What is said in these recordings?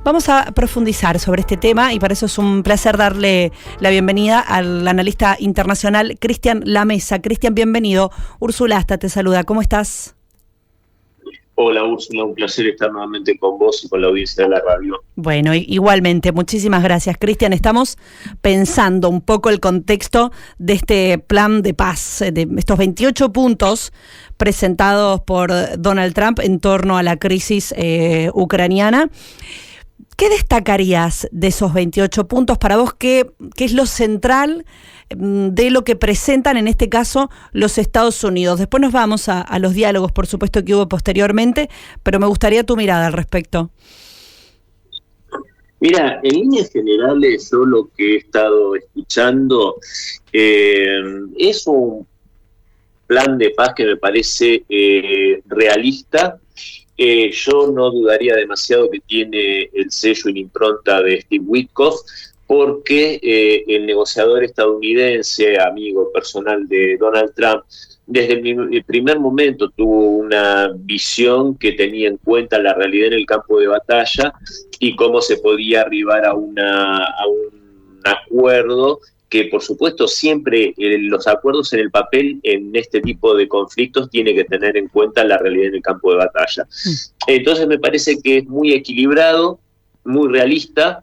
Vamos a profundizar sobre este tema y para eso es un placer darle la bienvenida al analista internacional Cristian Lamesa. Cristian, bienvenido. Úrsula Asta te saluda. ¿Cómo estás? Hola Úrsula, un placer estar nuevamente con vos y con la audiencia de la radio. Bueno, igualmente, muchísimas gracias, Cristian. Estamos pensando un poco el contexto de este plan de paz, de estos 28 puntos presentados por Donald Trump en torno a la crisis ucraniana. ¿Qué destacarías de esos 28 puntos para vos? ¿Qué es lo central de lo que presentan en este caso los Estados Unidos? Después nos vamos a los diálogos, por supuesto, que hubo posteriormente, pero me gustaría tu mirada al respecto. Mira, en líneas generales yo lo que he estado escuchando es un plan de paz que me parece realista. Yo no dudaría demasiado que tiene el sello y la impronta de Steve Witkoff, porque el negociador estadounidense, amigo personal de Donald Trump, desde el primer momento tuvo una visión que tenía en cuenta la realidad en el campo de batalla y cómo se podía arribar a un acuerdo que, por supuesto, siempre los acuerdos en el papel en este tipo de conflictos tiene que tener en cuenta la realidad en el campo de batalla. Entonces me parece que es muy equilibrado, muy realista,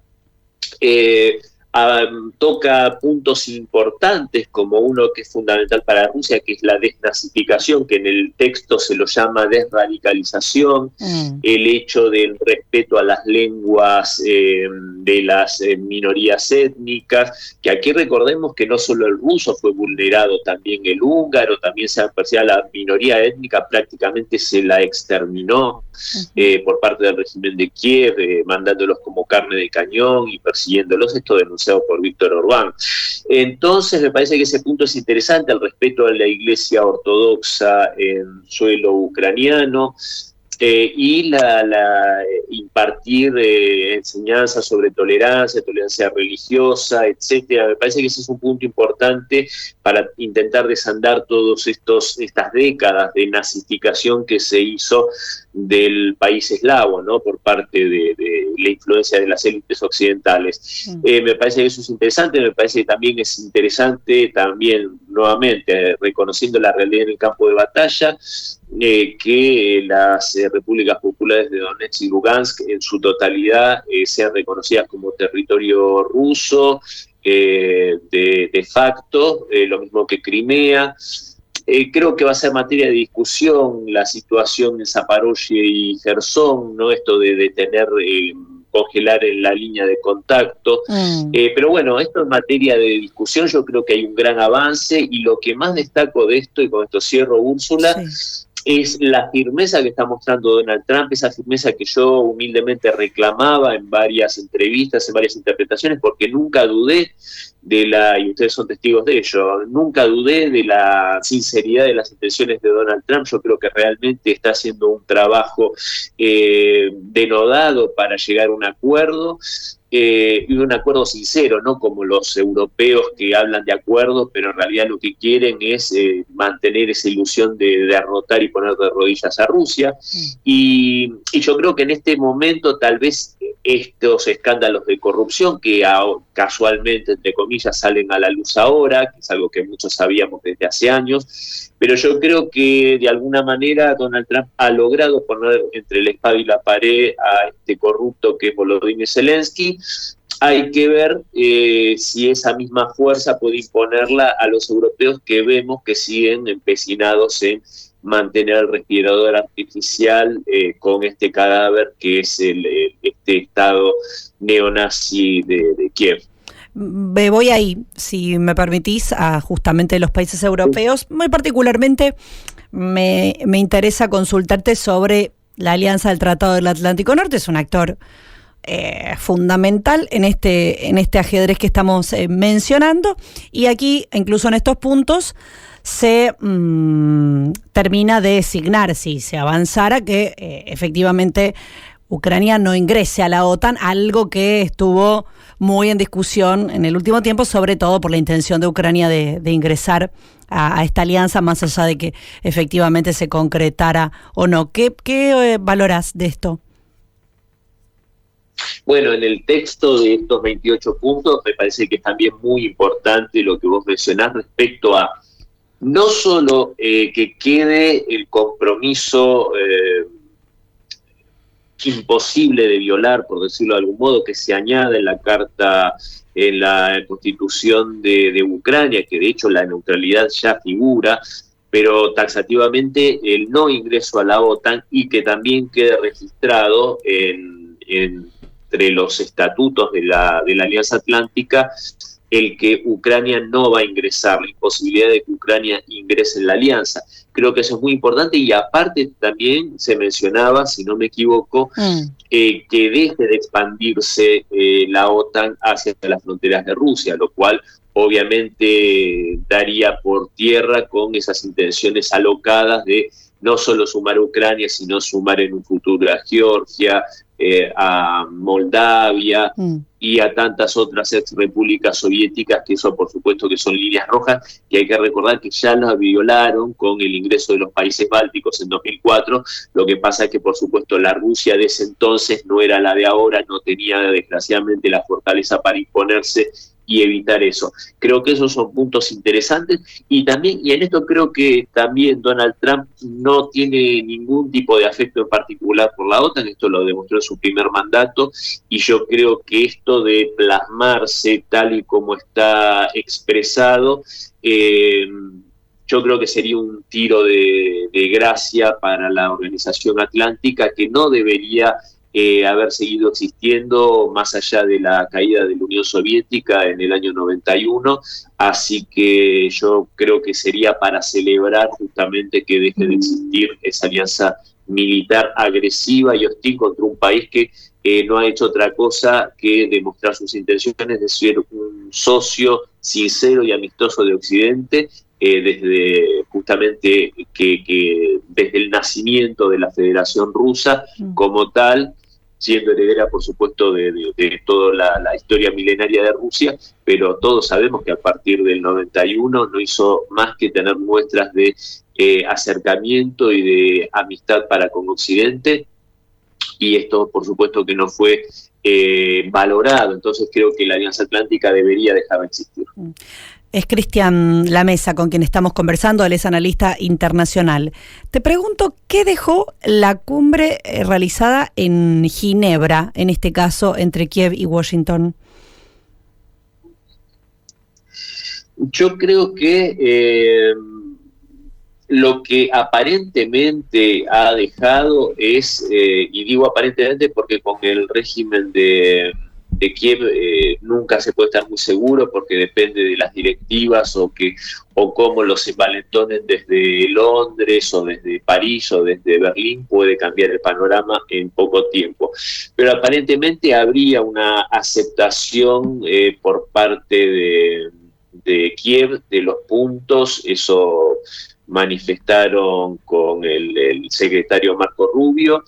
toca puntos importantes como uno que es fundamental para Rusia, que es la desnazificación, que en el texto se lo llama desradicalización, el hecho del respeto a las lenguas de las minorías étnicas, que aquí recordemos que no solo el ruso fue vulnerado, también el húngaro, también se aparecía la minoría étnica, prácticamente se la exterminó por parte del régimen de Kiev, mandándolos como carne de cañón y persiguiéndolos, esto denunciado por Víctor Orbán. Entonces me parece que ese punto es interesante, el respeto a la Iglesia ortodoxa en suelo ucraniano, y la impartir enseñanza sobre tolerancia religiosa, etcétera. Me parece que ese es un punto importante para intentar desandar todas estas décadas de nazificación que se hizo del país eslavo, ¿no? Por parte de la influencia de las élites occidentales. Me parece que eso es interesante, me parece que también es interesante, nuevamente, reconociendo la realidad en el campo de batalla, que las repúblicas populares de Donetsk y Lugansk en su totalidad sean reconocidas como territorio ruso de facto, lo mismo que Crimea. Creo que va a ser materia de discusión la situación en Zaporozhye y Gerson, ¿no? Esto de tener congelar en la línea de contacto. Pero bueno, esto es materia de discusión, yo creo que hay un gran avance y lo que más destaco de esto, y con esto cierro, Úrsula, es la firmeza que está mostrando Donald Trump, esa firmeza que yo humildemente reclamaba en varias entrevistas, en varias interpretaciones, porque nunca dudé y ustedes son testigos de ello, nunca dudé de la sinceridad de las intenciones de Donald Trump. Yo creo que realmente está haciendo un trabajo denodado para llegar a un acuerdo, y un acuerdo sincero, no como los europeos que hablan de acuerdo, pero en realidad lo que quieren es mantener esa ilusión de derrotar y poner de rodillas a Rusia. Y yo creo que en este momento tal vez estos escándalos de corrupción que casualmente, entre comillas, salen a la luz ahora, que es algo que muchos sabíamos desde hace años, pero yo creo que de alguna manera Donald Trump ha logrado poner entre la espada y la pared a este corrupto que es Volodymyr Zelensky. Hay que ver si esa misma fuerza puede imponerla a los europeos, que vemos que siguen empecinados en mantener el respirador artificial con este cadáver que es este estado neonazi de Kiev. Me voy ahí, si me permitís, a justamente los países europeos. Muy particularmente me interesa consultarte sobre la Alianza del Tratado del Atlántico Norte. Es un actor fundamental en este ajedrez que estamos mencionando, y aquí, incluso en estos puntos, se termina de designar, si se avanzara, que efectivamente Ucrania no ingrese a la OTAN, algo que estuvo muy en discusión en el último tiempo, sobre todo por la intención de Ucrania de ingresar a esta alianza, más allá de que efectivamente se concretara o no. ¿Qué valorás de esto? Bueno, en el texto de estos 28 puntos me parece que es también muy importante lo que vos mencionás respecto a no solo que quede el compromiso imposible de violar, por decirlo de algún modo, que se añade en la carta, en la Constitución de Ucrania, que de hecho la neutralidad ya figura, pero taxativamente el no ingreso a la OTAN, y que también quede registrado entre los estatutos de la Alianza Atlántica el que Ucrania no va a ingresar, la imposibilidad de que Ucrania ingrese en la alianza. Creo que eso es muy importante, y aparte también se mencionaba, si no me equivoco, que deje de expandirse la OTAN hacia las fronteras de Rusia, lo cual obviamente daría por tierra con esas intenciones alocadas de no solo sumar a Ucrania, sino sumar en un futuro a Georgia, a Moldavia y a tantas otras ex repúblicas soviéticas, que eso por supuesto que son líneas rojas, que hay que recordar que ya las violaron con el ingreso de los países bálticos en 2004. Lo que pasa es que por supuesto la Rusia de ese entonces no era la de ahora, no tenía desgraciadamente la fortaleza para imponerse y evitar eso. Creo que esos son puntos interesantes, y también, y en esto creo que también Donald Trump no tiene ningún tipo de afecto en particular por la OTAN, esto lo demostró en su primer mandato, y yo creo que esto de plasmarse tal y como está expresado, yo creo que sería un tiro de gracia para la Organización Atlántica, que no debería haber seguido existiendo más allá de la caída de la Unión Soviética en el año 91, así que yo creo que sería para celebrar justamente que deje de existir esa alianza militar agresiva y hostil contra un país que no ha hecho otra cosa que demostrar sus intenciones de ser un socio sincero y amistoso de Occidente, desde justamente que desde el nacimiento de la Federación Rusa como tal, siendo heredera, por supuesto, de toda la historia milenaria de Rusia, pero todos sabemos que a partir del 91 no hizo más que tener muestras de acercamiento y de amistad para con Occidente, y esto, por supuesto, que no fue valorado. Entonces creo que la Alianza Atlántica debería dejar de existir. Es Cristian Lamesa con quien estamos conversando, él es analista internacional. Te pregunto, ¿qué dejó la cumbre realizada en Ginebra, en este caso entre Kiev y Washington? Yo creo que lo que aparentemente ha dejado es, y digo aparentemente porque con el régimen de Kiev nunca se puede estar muy seguro, porque depende de las directivas o cómo los envalentonen desde Londres o desde París o desde Berlín, puede cambiar el panorama en poco tiempo. Pero aparentemente habría una aceptación por parte de Kiev de los puntos, eso manifestaron con el secretario Marco Rubio.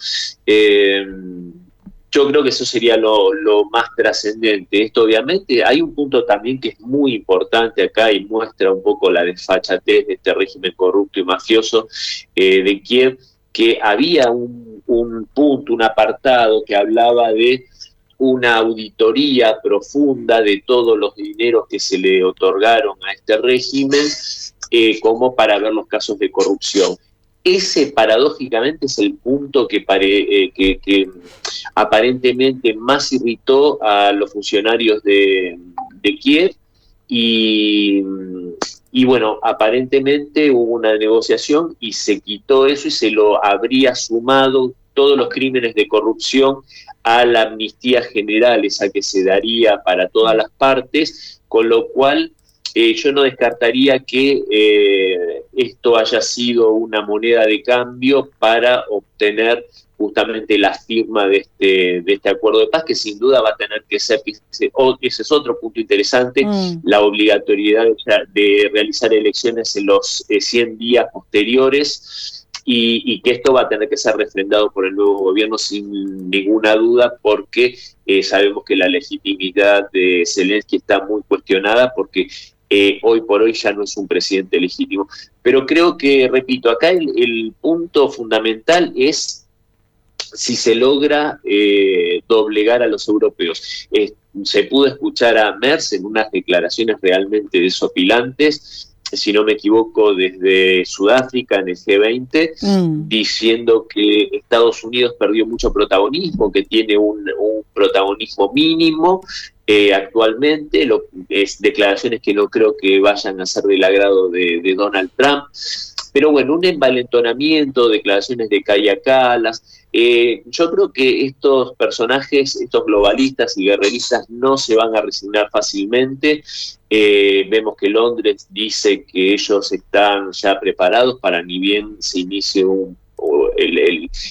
Yo creo que eso sería lo más trascendente. Esto obviamente, hay un punto también que es muy importante acá y muestra un poco la desfachatez de este régimen corrupto y mafioso de Kiev, que había un punto, un apartado que hablaba de una auditoría profunda de todos los dineros que se le otorgaron a este régimen, como para ver los casos de corrupción. Ese paradójicamente es el punto que aparentemente más irritó a los funcionarios de Kiev, y bueno, aparentemente hubo una negociación y se quitó eso y se lo habría sumado todos los crímenes de corrupción a la amnistía general, esa que se daría para todas las partes, con lo cual yo no descartaría que esto haya sido una moneda de cambio para obtener justamente la firma de este acuerdo de paz, que sin duda va a tener que ser, ese es otro punto interesante, la obligatoriedad de realizar elecciones en los 100 días posteriores, y que esto va a tener que ser refrendado por el nuevo gobierno sin ninguna duda, porque sabemos que la legitimidad de Zelensky está muy cuestionada, porque hoy por hoy ya no es un presidente legítimo. Pero creo que, repito, acá el punto fundamental es si se logra doblegar a los europeos. Se pudo escuchar a Merz en unas declaraciones realmente desopilantes, si no me equivoco, desde Sudáfrica en el G20, diciendo que Estados Unidos perdió mucho protagonismo, que tiene un protagonismo mínimo actualmente, declaraciones que no creo que vayan a ser del agrado de Donald Trump. Pero bueno, un envalentonamiento, declaraciones de Kaja Kallas. Yo creo que estos personajes, estos globalistas y guerreristas, no se van a resignar fácilmente. Vemos que Londres dice que ellos están ya preparados para, ni bien se inicie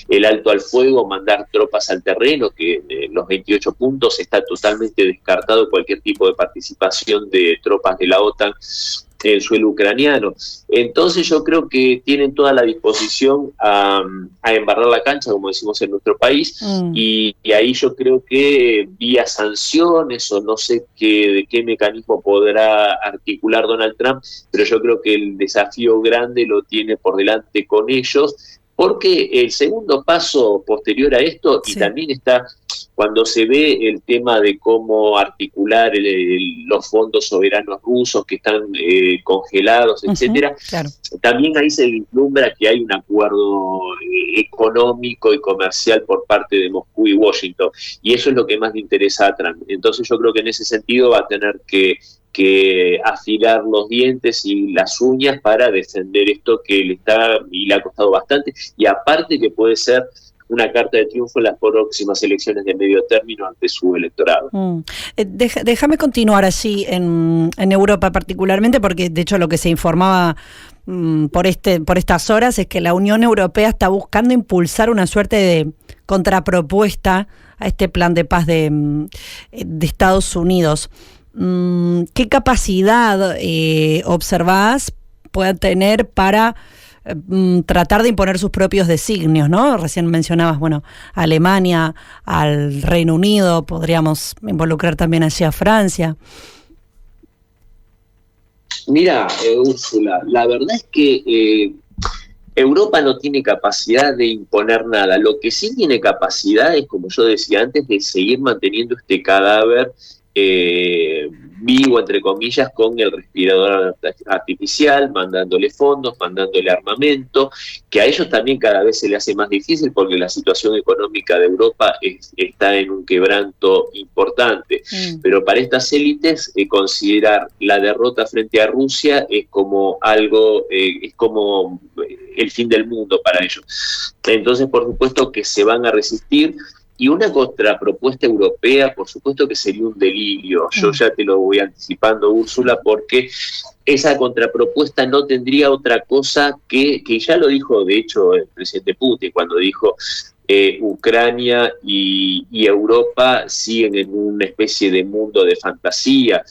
el alto al fuego, mandar tropas al terreno, que en los 28 puntos está totalmente descartado cualquier tipo de participación de tropas de la OTAN en el suelo ucraniano. Entonces yo creo que tienen toda la disposición a embarrar la cancha, como decimos en nuestro país, y ahí yo creo que vía sanciones o no sé de qué mecanismo podrá articular Donald Trump, pero yo creo que el desafío grande lo tiene por delante con ellos, porque el segundo paso posterior a esto, y también está cuando se ve el tema de cómo articular los fondos soberanos rusos que están congelados, etcétera, claro. También ahí se vislumbra que hay un acuerdo económico y comercial por parte de Moscú y Washington, y eso es lo que más le interesa a Trump. Entonces yo creo que en ese sentido va a tener que afilar los dientes y las uñas para defender esto que le ha costado bastante, y aparte que puede ser una carta de triunfo en las próximas elecciones de medio término ante su electorado. Déjame continuar allí en Europa particularmente, porque de hecho lo que se informaba por estas horas es que la Unión Europea está buscando impulsar una suerte de contrapropuesta a este plan de paz de Estados Unidos. ¿Qué capacidad observás puedan tener para tratar de imponer sus propios designios, ¿no? Recién mencionabas, bueno, a Alemania, al Reino Unido, podríamos involucrar también allí a Francia. Mira, Úrsula, la verdad es que Europa no tiene capacidad de imponer nada. Lo que sí tiene capacidad es, como yo decía antes, de seguir manteniendo este cadáver vivo, entre comillas, con el respirador artificial, mandándole fondos, mandándole armamento, que a ellos también cada vez se le hace más difícil porque la situación económica de Europa está en un quebranto importante. Pero para estas élites, considerar la derrota frente a Rusia es como algo, es como el fin del mundo para ellos. Entonces, por supuesto que se van a resistir. Y una contrapropuesta europea, por supuesto que sería un delirio. Yo ya te lo voy anticipando, Úrsula, porque esa contrapropuesta no tendría otra cosa que ya lo dijo, de hecho, el presidente Putin, cuando dijo Ucrania y Europa siguen en una especie de mundo de fantasía.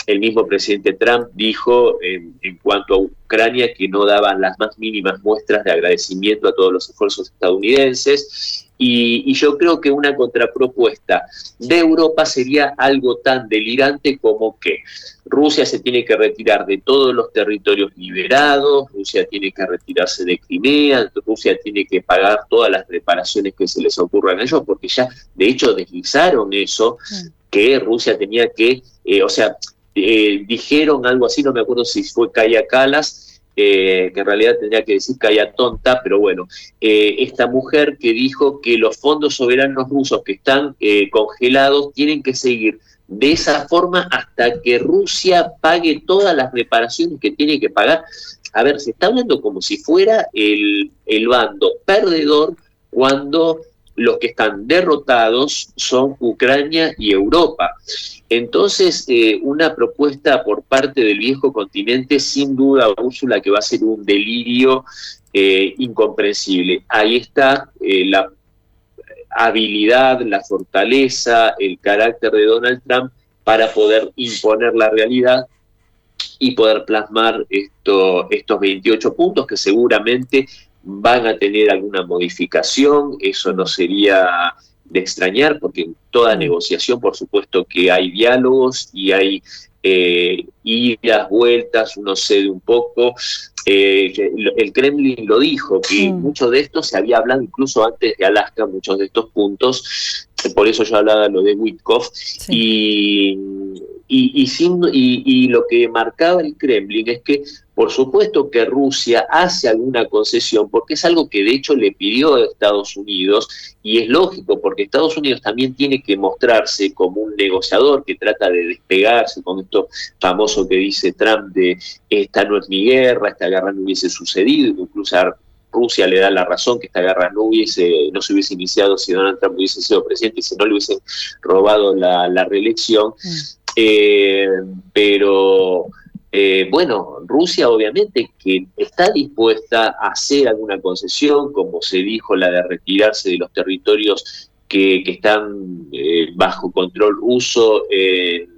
El mismo presidente Trump dijo en cuanto a Ucrania que no daban las más mínimas muestras de agradecimiento a todos los esfuerzos estadounidenses. Y yo creo que una contrapropuesta de Europa sería algo tan delirante como que Rusia se tiene que retirar de todos los territorios liberados, Rusia tiene que retirarse de Crimea, Rusia tiene que pagar todas las reparaciones que se les ocurran a ellos, porque ya de hecho deslizaron eso, que Rusia tenía que, dijeron algo así, no me acuerdo si fue Kaja Kallas, que en realidad tendría que decir Kaja Tonta, pero bueno, esta mujer que dijo que los fondos soberanos rusos que están congelados tienen que seguir de esa forma hasta que Rusia pague todas las reparaciones que tiene que pagar. A ver, se está hablando como si fuera el bando perdedor cuando los que están derrotados son Ucrania y Europa. Entonces, una propuesta por parte del viejo continente, sin duda, Úrsula, que va a ser un delirio incomprensible. Ahí está la habilidad, la fortaleza, el carácter de Donald Trump para poder imponer la realidad y poder plasmar estos 28 puntos que seguramente van a tener alguna modificación. Eso no sería de extrañar, porque en toda negociación, por supuesto que hay diálogos y hay idas, vueltas, uno cede un poco. el Kremlin lo dijo, que mucho de esto se había hablado incluso antes de Alaska, muchos de estos puntos, por eso yo hablaba lo de Witkoff, sí. Y lo que marcaba el Kremlin es que, por supuesto que Rusia hace alguna concesión, porque es algo que de hecho le pidió a Estados Unidos, y es lógico, porque Estados Unidos también tiene que mostrarse como un negociador que trata de despegarse con esto famoso que dice Trump de esta no es mi guerra, esta guerra no hubiese sucedido, incluso Rusia le da la razón que esta guerra no se hubiese iniciado si Donald Trump hubiese sido presidente y si no le hubiesen robado la reelección. Pero bueno, Rusia obviamente que está dispuesta a hacer alguna concesión, como se dijo, la de retirarse de los territorios que están bajo control ruso en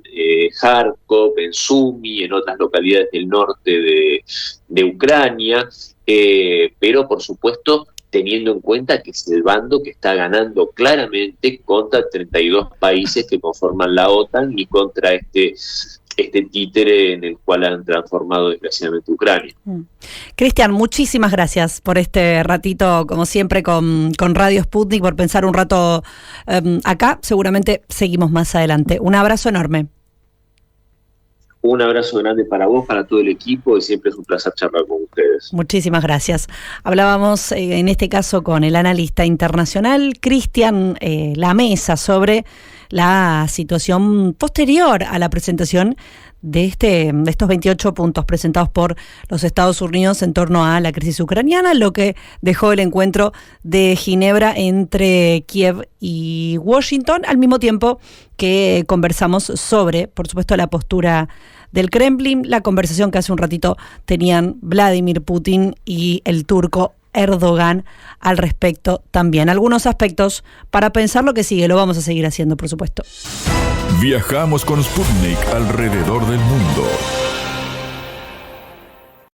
Kharkov, en Sumy, en otras localidades del norte de Ucrania, pero por supuesto teniendo en cuenta que es el bando que está ganando claramente contra 32 países que conforman la OTAN y contra este títere en el cual han transformado desgraciadamente Ucrania. Cristian, muchísimas gracias por este ratito, como siempre, con Radio Sputnik, por pensar un rato acá. Seguramente seguimos más adelante. Un abrazo enorme. Un abrazo grande para vos, para todo el equipo, y siempre es un placer charlar con ustedes. Muchísimas gracias. Hablábamos en este caso con el analista internacional Cristian Lamesa sobre la situación posterior a la presentación de estos 28 puntos presentados por los Estados Unidos en torno a la crisis ucraniana, lo que dejó el encuentro de Ginebra entre Kiev y Washington, al mismo tiempo que conversamos sobre, por supuesto, la postura del Kremlin, la conversación que hace un ratito tenían Vladimir Putin y el turco Erdogan al respecto también. Algunos aspectos para pensar lo que sigue, lo vamos a seguir haciendo, por supuesto. Viajamos con Sputnik alrededor del mundo.